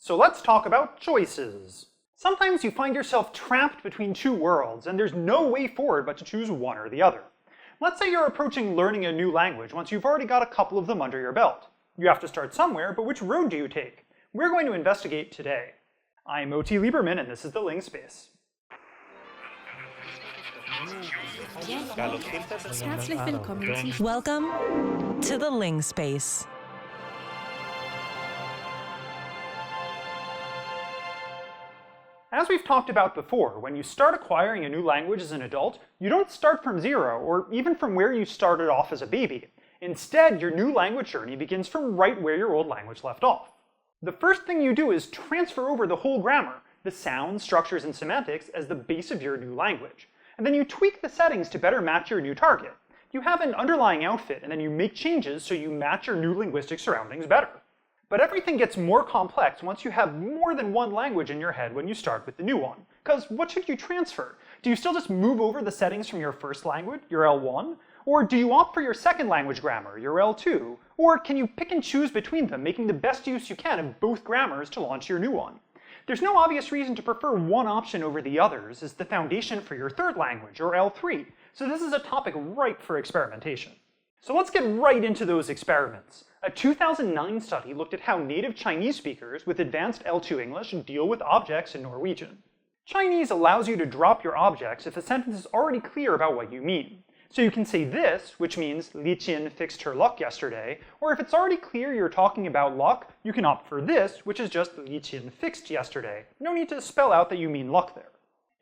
So let's talk about choices. Sometimes you find yourself trapped between two worlds, and there's no way forward but to choose one or the other. Let's say you're approaching learning a new language once you've already got a couple of them under your belt. You have to start somewhere, but which road do you take? We're going to investigate today. I'm O.T. Lieberman, and this is the Ling Space. Welcome to the Ling Space. As we've talked about before, when you start acquiring a new language as an adult, you don't start from zero, or even from where you started off as a baby. Instead, your new language journey begins from right where your old language left off. The first thing you do is transfer over the whole grammar, the sounds, structures, and semantics as the base of your new language. And then you tweak the settings to better match your new target. You have an underlying outfit, and then you make changes so you match your new linguistic surroundings better. But everything gets more complex once you have more than one language in your head when you start with the new one. Because what should you transfer? Do you still just move over the settings from your first language, your L1? Or do you opt for your second language grammar, your L2? Or can you pick and choose between them, making the best use you can of both grammars to launch your new one? There's no obvious reason to prefer one option over the others as the foundation for your third language, or L3, so this is a topic ripe for experimentation. So let's get right into those experiments. A 2009 study looked at how native Chinese speakers with advanced L2 English deal with objects in Norwegian. Chinese allows you to drop your objects if a sentence is already clear about what you mean. So you can say this, which means Li Qin fixed her luck yesterday, or if it's already clear you're talking about luck, you can opt for this, which is just Li Qin fixed yesterday. No need to spell out that you mean luck there.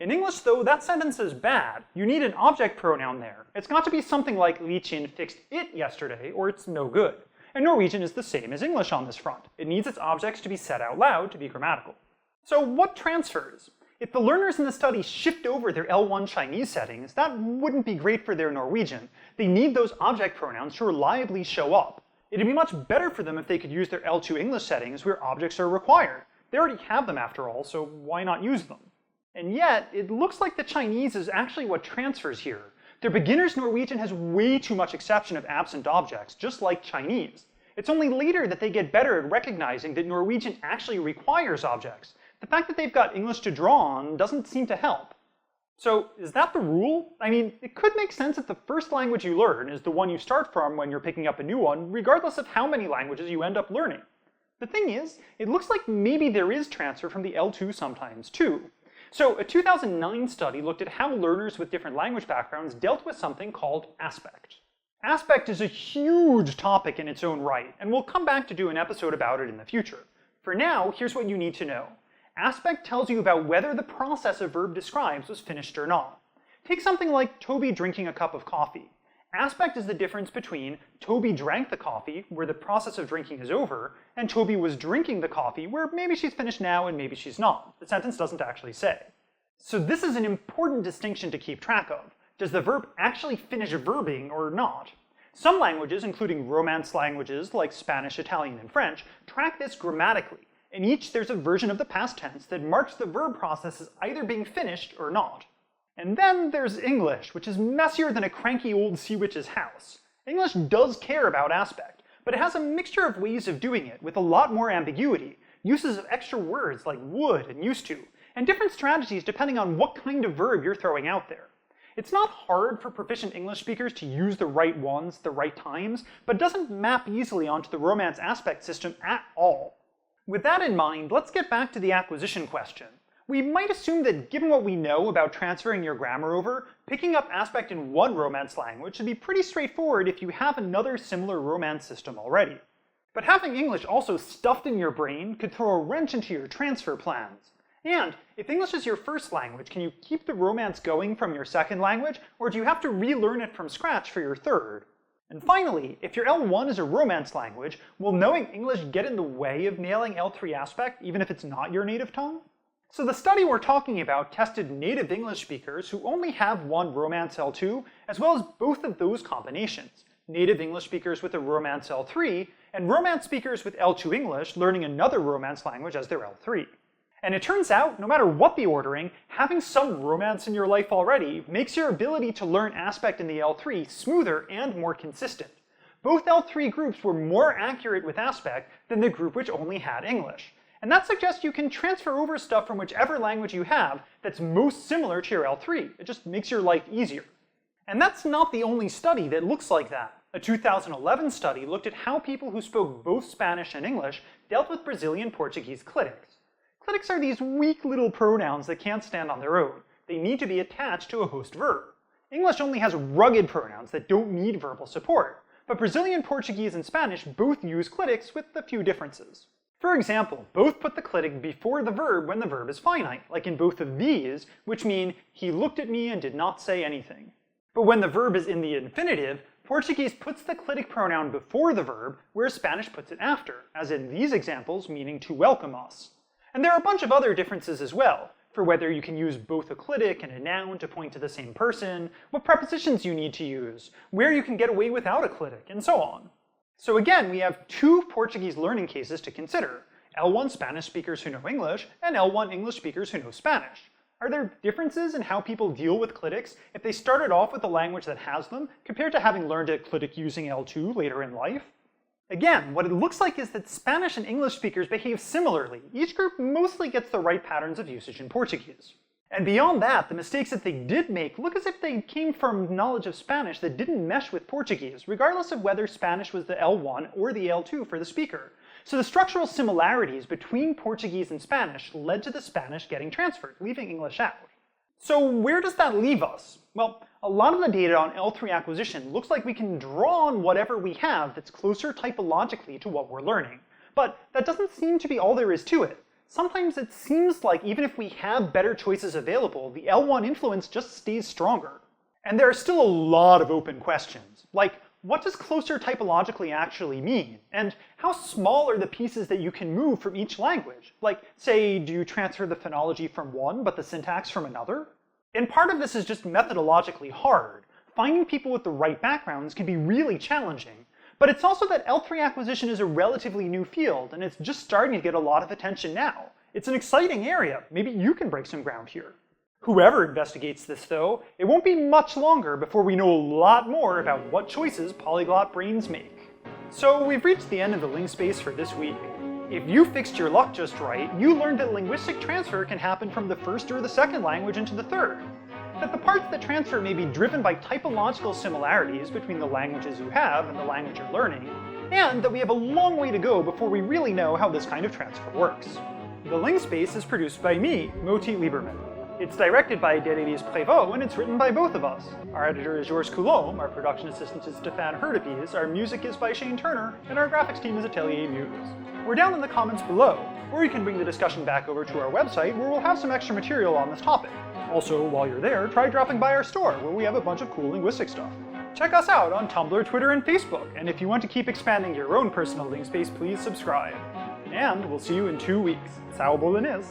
In English, though, that sentence is bad. You need an object pronoun there. It's got to be something like Li Qin fixed it yesterday, or it's no good. And Norwegian is the same as English on this front. It needs its objects to be said out loud to be grammatical. So what transfers? If the learners in the study shift over their L1 Chinese settings, that wouldn't be great for their Norwegian. They need those object pronouns to reliably show up. It'd be much better for them if they could use their L2 English settings where objects are required. They already have them after all, so why not use them? And yet, it looks like the Chinese is actually what transfers here. Their beginner's Norwegian has way too much exception of absent objects, just like Chinese. It's only later that they get better at recognizing that Norwegian actually requires objects. The fact that they've got English to draw on doesn't seem to help. So, is that the rule? I mean, it could make sense if the first language you learn is the one you start from when you're picking up a new one, regardless of how many languages you end up learning. The thing is, it looks like maybe there is transfer from the L2 sometimes too. So a 2009 study looked at how learners with different language backgrounds dealt with something called aspect. Aspect is a huge topic in its own right, and we'll come back to do an episode about it in the future. For now, here's what you need to know. Aspect tells you about whether the process a verb describes was finished or not. Take something like Toby drinking a cup of coffee. Aspect is the difference between Toby drank the coffee, where the process of drinking is over, and Toby was drinking the coffee, where maybe she's finished now and maybe she's not. The sentence doesn't actually say. So this is an important distinction to keep track of. Does the verb actually finish verbing or not? Some languages, including Romance languages like Spanish, Italian, and French, track this grammatically. In each, there's a version of the past tense that marks the verb process as either being finished or not. And then there's English, which is messier than a cranky old sea witch's house. English does care about aspect, but it has a mixture of ways of doing it with a lot more ambiguity, uses of extra words like would and used to, and different strategies depending on what kind of verb you're throwing out there. It's not hard for proficient English speakers to use the right ones the right times, but it doesn't map easily onto the Romance aspect system at all. With that in mind, let's get back to the acquisition question. We might assume that given what we know about transferring your grammar over, picking up aspect in one Romance language should be pretty straightforward if you have another similar Romance system already. But having English also stuffed in your brain could throw a wrench into your transfer plans. And if English is your first language, can you keep the Romance going from your second language, or do you have to relearn it from scratch for your third? And finally, if your L1 is a Romance language, will knowing English get in the way of nailing L3 aspect, even if it's not your native tongue? So the study we're talking about tested native English speakers who only have one Romance L2, as well as both of those combinations. Native English speakers with a Romance L3, and Romance speakers with L2 English learning another Romance language as their L3. And it turns out, no matter what the ordering, having some Romance in your life already makes your ability to learn aspect in the L3 smoother and more consistent. Both L3 groups were more accurate with aspect than the group which only had English. And that suggests you can transfer over stuff from whichever language you have that's most similar to your L3. It just makes your life easier. And that's not the only study that looks like that. A 2011 study looked at how people who spoke both Spanish and English dealt with Brazilian Portuguese clitics. Clitics are these weak little pronouns that can't stand on their own. They need to be attached to a host verb. English only has rugged pronouns that don't need verbal support, but Brazilian Portuguese and Spanish both use clitics with a few differences. For example, both put the clitic before the verb when the verb is finite, like in both of these, which mean he looked at me and did not say anything. But when the verb is in the infinitive, Portuguese puts the clitic pronoun before the verb, whereas Spanish puts it after, as in these examples meaning to welcome us. And there are a bunch of other differences as well, for whether you can use both a clitic and a noun to point to the same person, what prepositions you need to use, where you can get away without a clitic, and so on. So again, we have two Portuguese learning cases to consider, L1 Spanish speakers who know English, and L1 English speakers who know Spanish. Are there differences in how people deal with clitics if they started off with a language that has them, compared to having learned a clitic using L2 later in life? Again, what it looks like is that Spanish and English speakers behave similarly. Each group mostly gets the right patterns of usage in Portuguese. And beyond that, the mistakes that they did make look as if they came from knowledge of Spanish that didn't mesh with Portuguese, regardless of whether Spanish was the L1 or the L2 for the speaker. So the structural similarities between Portuguese and Spanish led to the Spanish getting transferred, leaving English out. So where does that leave us? Well, a lot of the data on L3 acquisition looks like we can draw on whatever we have that's closer typologically to what we're learning. But that doesn't seem to be all there is to it. Sometimes it seems like even if we have better choices available, the L1 influence just stays stronger. And there are still a lot of open questions, like what does closer typologically actually mean? And how small are the pieces that you can move from each language? Like, say, do you transfer the phonology from one but the syntax from another? And part of this is just methodologically hard. Finding people with the right backgrounds can be really challenging. But it's also that L3 acquisition is a relatively new field, and it's just starting to get a lot of attention now. It's an exciting area. Maybe you can break some ground here. Whoever investigates this, though, it won't be much longer before we know a lot more about what choices polyglot brains make. So we've reached the end of the Ling space for this week. If you fixed your luck just right, you learned that linguistic transfer can happen from the first or the second language into the third. That the parts that transfer may be driven by typological similarities between the languages you have and the language you're learning, and that we have a long way to go before we really know how this kind of transfer works. The Ling space is produced by me, Moti Lieberman. It's directed by Denise Prévost, and it's written by both of us. Our editor is Georges Coulombe, our production assistant is Stéphane Hurtepys, our music is by Shane Turner, and our graphics team is Atelier Muse. We're down in the comments below, or you can bring the discussion back over to our website where we'll have some extra material on this topic. Also, while you're there, try dropping by our store where we have a bunch of cool linguistic stuff. Check us out on Tumblr, Twitter, and Facebook, and if you want to keep expanding your own personal Ling space, please subscribe. And we'll see you in 2 weeks. Sao Bolognese!